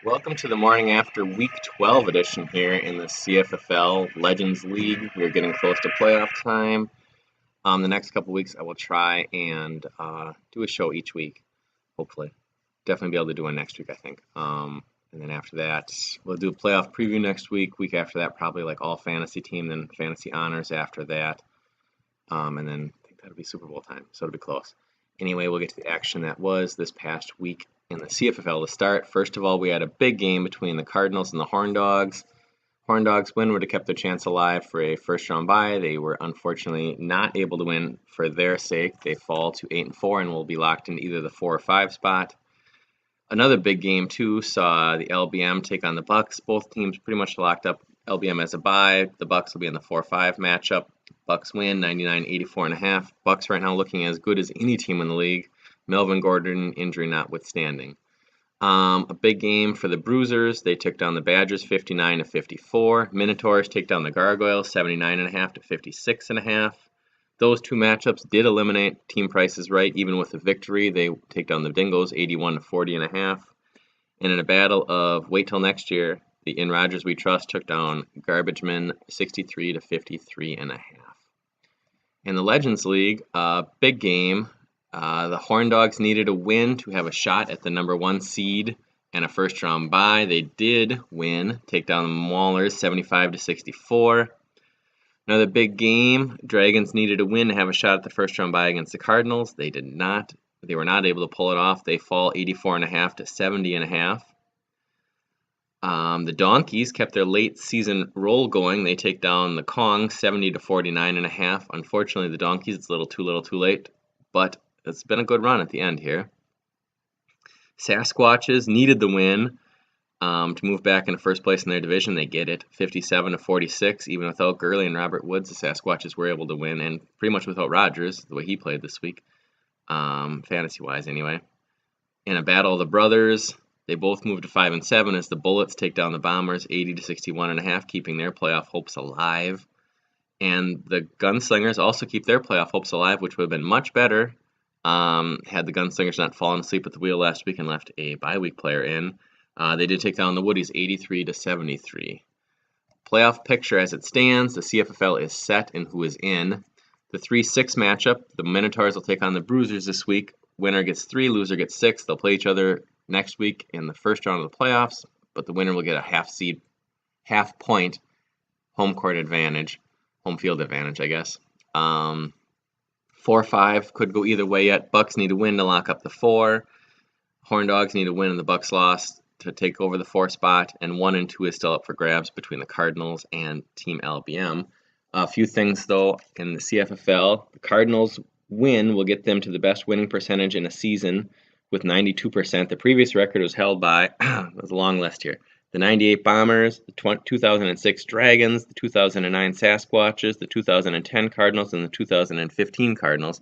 Welcome to the morning after week 12 edition here in the CFFL Legends League. We're getting close to playoff time. The next couple weeks I will try and do a show each week, hopefully. Definitely be able to do one next week, I think. And then after that, we'll do a playoff preview next week. Week after that, probably like all fantasy team, then fantasy honors after that. And then I think that'll be Super Bowl time, so it'll be close. Anyway, we'll get to the action that was this past week in the CFFL to start. First of all, we had a big game between the Cardinals and the Horn Dogs. Horn Dogs win would have kept their chance alive for a first-round bye. They were unfortunately not able to win for their sake. They fall to 8-4 and will be locked in either the 4 or 5 spot. Another big game, too, saw the LBM take on the Bucks. Both teams pretty much locked up LBM as a bye. The Bucks will be in the 4-5 matchup. Bucks win 99-84.5. Bucks right now looking as good as any team in the league. Melvin Gordon injury notwithstanding. A big game for the Bruisers. They took down the Badgers 59-54. Minotaurs take down the Gargoyles 79.5-56.5. Those two matchups did eliminate Team Price is Right. Even with a victory, they take down the Dingoes 81-40.5. And in a battle of wait till next year, the In Rodgers We Trust took down Garbagemen 63-53.5. In the Legends League, big game. The Horn Dogs needed a win to have a shot at the number 1 seed and a first-round bye. They did win, take down the Maulers 75-64. Another big game. Dragons needed a win to have a shot at the first-round bye against the Cardinals. They did not. They were not able to pull it off. They fall 84.5-70.5. The Donkeys kept their late season roll going. They take down the Kong 70-49.5. Unfortunately, the Donkeys, it's a little too late, but it's been a good run at the end here. Sasquatches needed the win to move back into first place in their division. They get it, 57-46. Even without Gurley and Robert Woods, the Sasquatches were able to win, and pretty much without Rodgers, the way he played this week, fantasy-wise anyway. In a battle of the brothers, they both move to 5-7 as the Bullets take down the Bombers 80-61.5, keeping their playoff hopes alive. And the Gunslingers also keep their playoff hopes alive, which would have been much better had the Gunslingers not fallen asleep at the wheel last week and left a bye week player in. They did take down the Woodies 83-73. Playoff picture as it stands, the CFFL is set in who is in. The 3-6 matchup, the Minotaurs will take on the Bruisers this week. Winner gets 3, loser gets 6. They'll play each other next week in the first round of the playoffs, but the winner will get a half point home court advantage, home field advantage, I guess. 4-5 could go either way yet. Bucks need a win to lock up the 4. Horn Dogs need a win and the Bucks lost to take over the 4 spot, and 1 and 2 is still up for grabs between the Cardinals and Team LBM. A few things though in the CFFL. The Cardinals win will get them to the best winning percentage in a season with 92%. The previous record was held by, there's a long list here, the 98 Bombers, the 2006 Dragons, the 2009 Sasquatches, the 2010 Cardinals, and the 2015 Cardinals.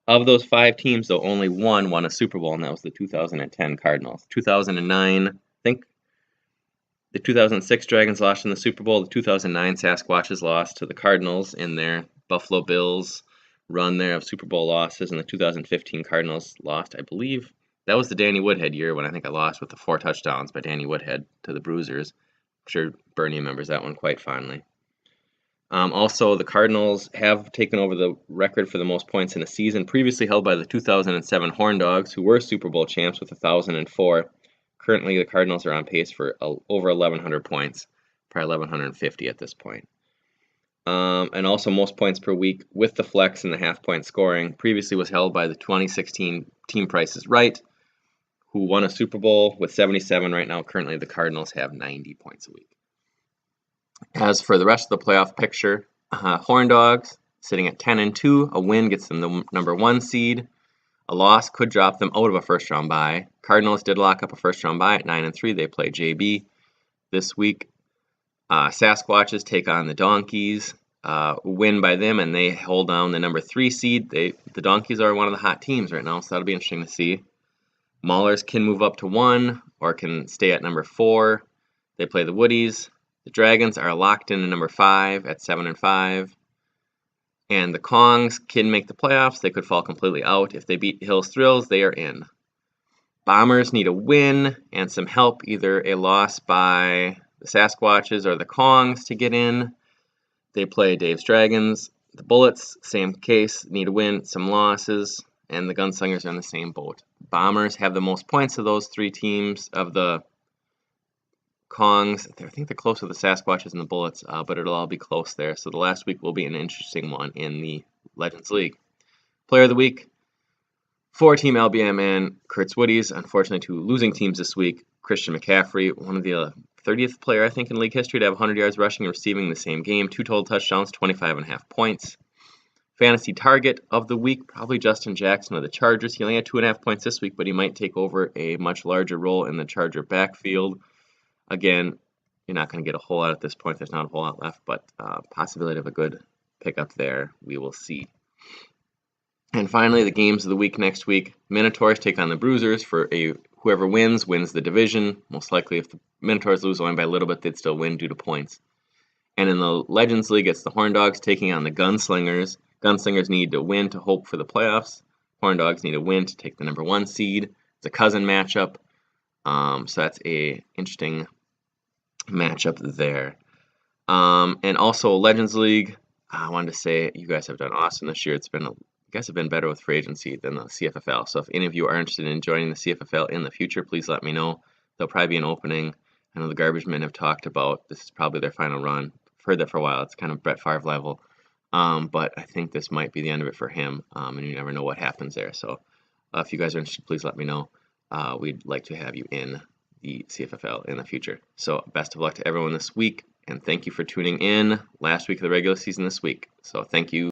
Of those 5 teams, though, only one won a Super Bowl, and that was the 2010 Cardinals. 2009, I think the 2006 Dragons lost in the Super Bowl. The 2009 Sasquatches lost to the Cardinals in their Buffalo Bills run there of Super Bowl losses, and the 2015 Cardinals lost, I believe. That was the Danny Woodhead year when I think I lost with the 4 touchdowns by Danny Woodhead to the Bruisers. I'm sure Bernie remembers that one quite fondly. Also, the Cardinals have taken over the record for the most points in a season, previously held by the 2007 Horn Dogs, who were Super Bowl champs with 1,004. Currently, the Cardinals are on pace for over 1,100 points, probably 1,150 at this point. And also most points per week with the flex and the half-point scoring previously was held by the 2016 Team Price is Right, who won a Super Bowl with 77 right now. Currently, the Cardinals have 90 points a week. As for the rest of the playoff picture, Horn Dogs sitting at 10-2. A win gets them the number 1 seed. A loss could drop them out of a first-round bye. Cardinals did lock up a first-round bye at 9-3. They play JB this week. Sasquatches take on the Donkeys. Win by them, and they hold down the number 3 seed. The Donkeys are one of the hot teams right now, so that'll be interesting to see. Maulers can move up to 1 or can stay at number 4. They play the Woodies. The Dragons are locked in at number 5 at 7-5. And the Kongs can make the playoffs. They could fall completely out. If they beat Hills Thrills, they are in. Bombers need a win and some help, either a loss by the Sasquatches or the Kongs to get in. They play Dave's Dragons. The Bullets, same case, need a win, some losses, and the Gunslingers are in the same boat. Bombers have the most points of those three teams, of the Kongs. I think they're close to the Sasquatches and the Bullets, but it'll all be close there. So the last week will be an interesting one in the Legends League. Player of the Week for Team LBM and Kurt's Woodies. Unfortunately, two losing teams this week. Christian McCaffrey, one of the 30th player, I think, in league history to have 100 yards rushing and receiving the same game. 2 total touchdowns, 25.5 points. Fantasy target of the week, probably Justin Jackson of the Chargers. He only had 2.5 points this week, but he might take over a much larger role in the Charger backfield. Again, you're not going to get a whole lot at this point. There's not a whole lot left, but possibility of a good pickup there. We will see. And finally, the games of the week next week. Minotaurs take on the Bruisers. Whoever wins the division. Most likely, if the Minotaurs lose only by a little bit, they'd still win due to points. And in the Legends League, it's the Horn Dogs taking on the Gunslingers. Gunslingers need to win to hope for the playoffs. Horn Dogs need a win to take the number 1 seed. It's a cousin matchup. So that's a interesting matchup there. And also Legends League. I wanted to say you guys have done awesome this year. You guys have been better with free agency than the CFFL. So if any of you are interested in joining the CFFL in the future, please let me know. There'll probably be an opening. I know the Garbage Men have talked about this is probably their final run. I've heard that for a while. It's kind of Brett Favre level. But I think this might be the end of it for him. And you never know what happens there. So if you guys are interested, please let me know. We'd like to have you in the CFFL in the future. So best of luck to everyone this week. And thank you for tuning in last week of the regular season this week. So thank you.